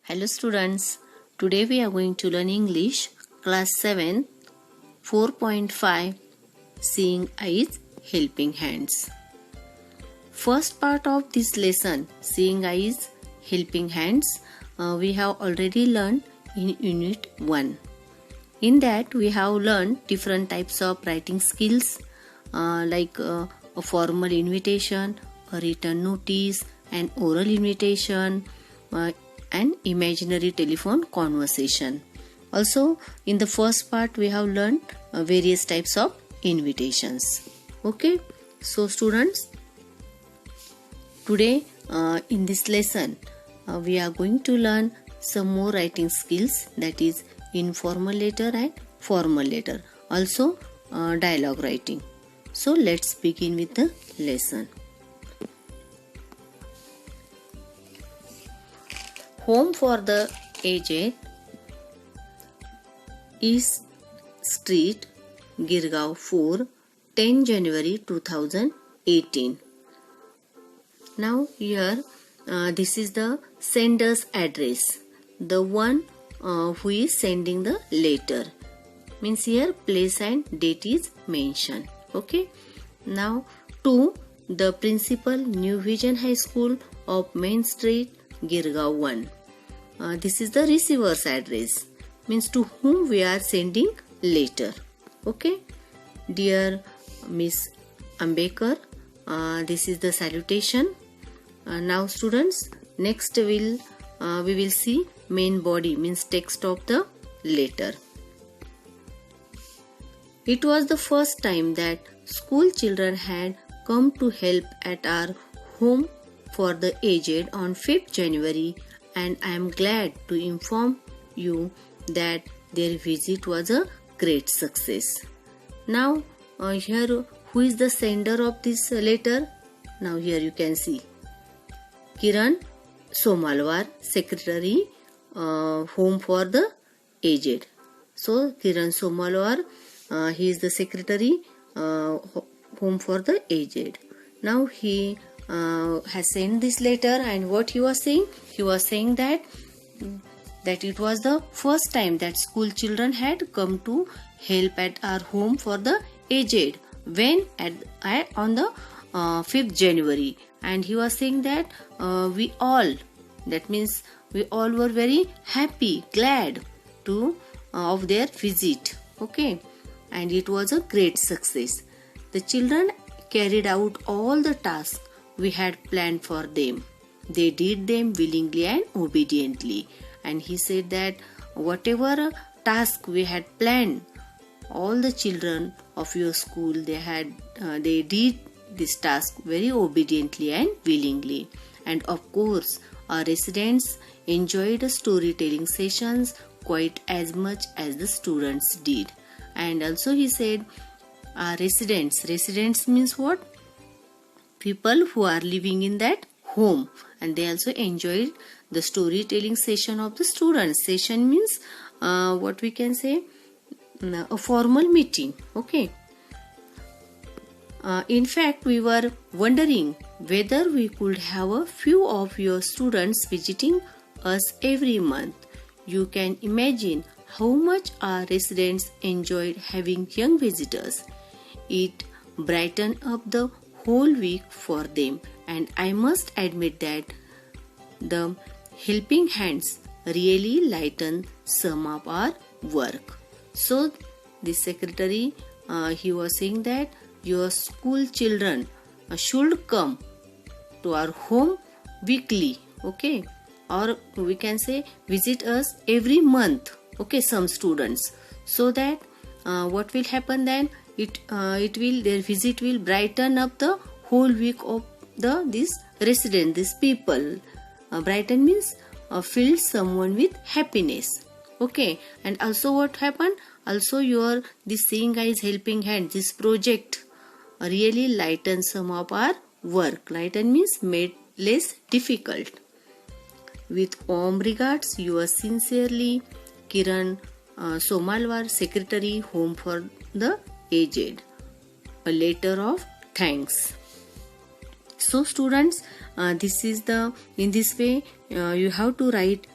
Hello students, today we are going to learn English class 7 4.5 Seeing Eyes Helping Hands. First part of this lesson, Seeing Eyes Helping Hands, we have already learned in unit 1. In that we have learned different types of writing skills like a formal invitation, a written notice, an oral invitation, an imaginary telephone conversation. Also, in the first part we have learned various types of invitations. Okay, so students, today in this lesson we are going to learn some more writing skills, that is informal letter and formal letter, also dialogue writing. So let's begin with the lesson. Home for the Aged, East Street, Girgaon 4, 10 January 2018. Now here this is the sender's address, the one who is sending the letter. Means here place and date is mentioned. Okay. Now to the principal, New Vision High School of Main Street, Girgaon 1. This is the receiver's address, means to whom we are sending letter. Okay. Dear Miss Ambekar, this is the salutation. Now students, next we will see main body, means text of the letter. It was the first time that school children had come to help at our home for the aged on 5th January, and I am glad to inform you that their visit was a great success. Now here who is the sender of this letter? Now here you can see Kiran Somalwar, Secretary, Home for the Aged. So Kiran Somalwar, he is the Secretary, Home for the Aged. Now he has sent this letter, and what he was saying? He was saying that it was the first time that school children had come to help at our home for the aged when on the 5th January, and he was saying that we all were very happy, glad to of their visit. Okay, and it was a great success. The children carried out all the tasks we had planned for them. They did them willingly and obediently. And he said that whatever task we had planned, all the children of your school, they did this task very obediently and willingly. And of course, our residents enjoyed storytelling sessions quite as much as the students did. And also he said, our residents means what? People who are living in that home, and they also enjoyed the storytelling session of the students. Session means what we can say, a formal meeting. Okay. In fact, we were wondering whether we could have a few of your students visiting us every month. You can imagine how much our residents enjoyed having young visitors. It brightened up the whole week for them, and I must admit that the helping hands really lighten some of our work. So the secretary, he was saying that your school children should come to our home weekly, okay, or we can say visit us every month, okay, some students, so that what will happen then? Their visit will brighten up the whole week of these people. Brighten means fill someone with happiness. Okay, and also what happened? Also this Seeing Eyes Helping Hand, this project really lighten some of our work. Lighten means made less difficult. With warm regards, yours sincerely, Kiran Somalwar, Secretary, Home for the Aged. A letter of thanks. So students, in this way you have to write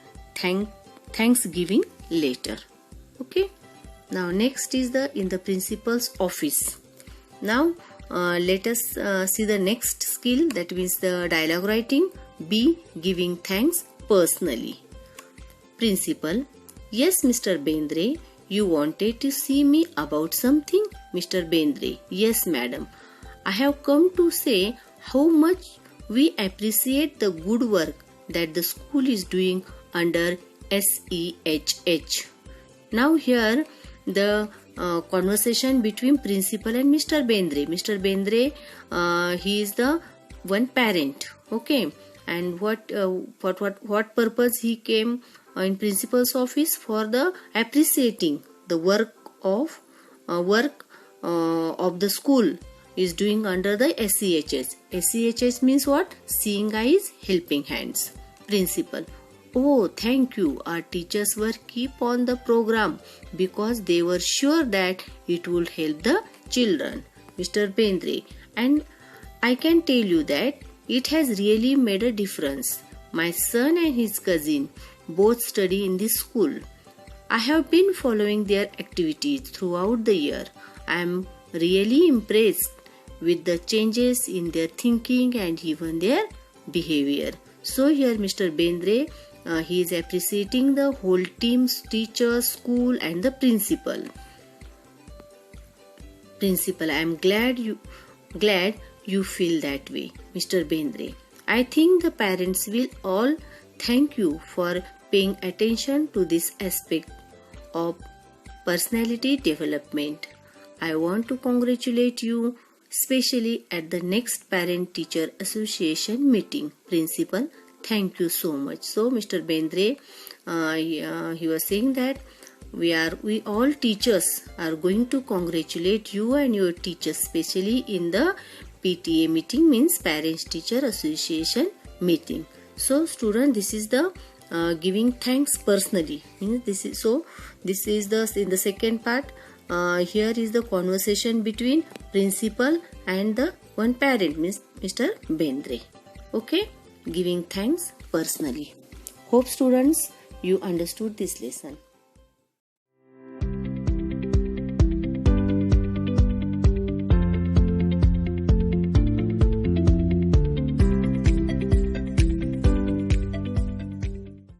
thanksgiving letter. Okay. Now next is in the principal's office. Now let us see the next skill, that means the dialogue writing. B. Giving thanks personally. Principal: Yes, Mr. Bendre, you wanted to see me about something? Mr. Bendre: Yes, madam. I have come to say how much we appreciate the good work that the school is doing under SEHH. Now here the conversation between principal and Mr. Bendre. Mr. Bendre, he is the one parent. Okay, and what purpose he came in principal's office? For the appreciating the work of the school is doing under the SEHS. SEHS means what? Seeing eyes, helping hands. Principal: Oh, thank you. Our teachers were keep on the program because they were sure that it would help the children. Mr. Bendre: And I can tell you that it has really made a difference. My son and his cousin both study in this school. I have been following their activities throughout the year. I am really impressed with the changes in their thinking and even their behavior. So here Mr. Bendre, he is appreciating the whole teams, teachers, school and the principal. Principal: I am glad you feel that way. Mr. Bendre: I think the parents will all thank you for paying attention to this aspect of personality development. I want to congratulate you, especially at the next Parent-Teacher Association meeting. Principal: Thank you so much. So Mr. Bendre, he was saying that we all teachers are going to congratulate you and your teachers, especially in the PTA meeting, means Parents Teacher Association meeting. So student, this is the giving thanks personally. This is in the second part. Here is the conversation between principal and the one parent, means Mr. Bendre. Okay, giving thanks personally. Hope students you understood this lesson.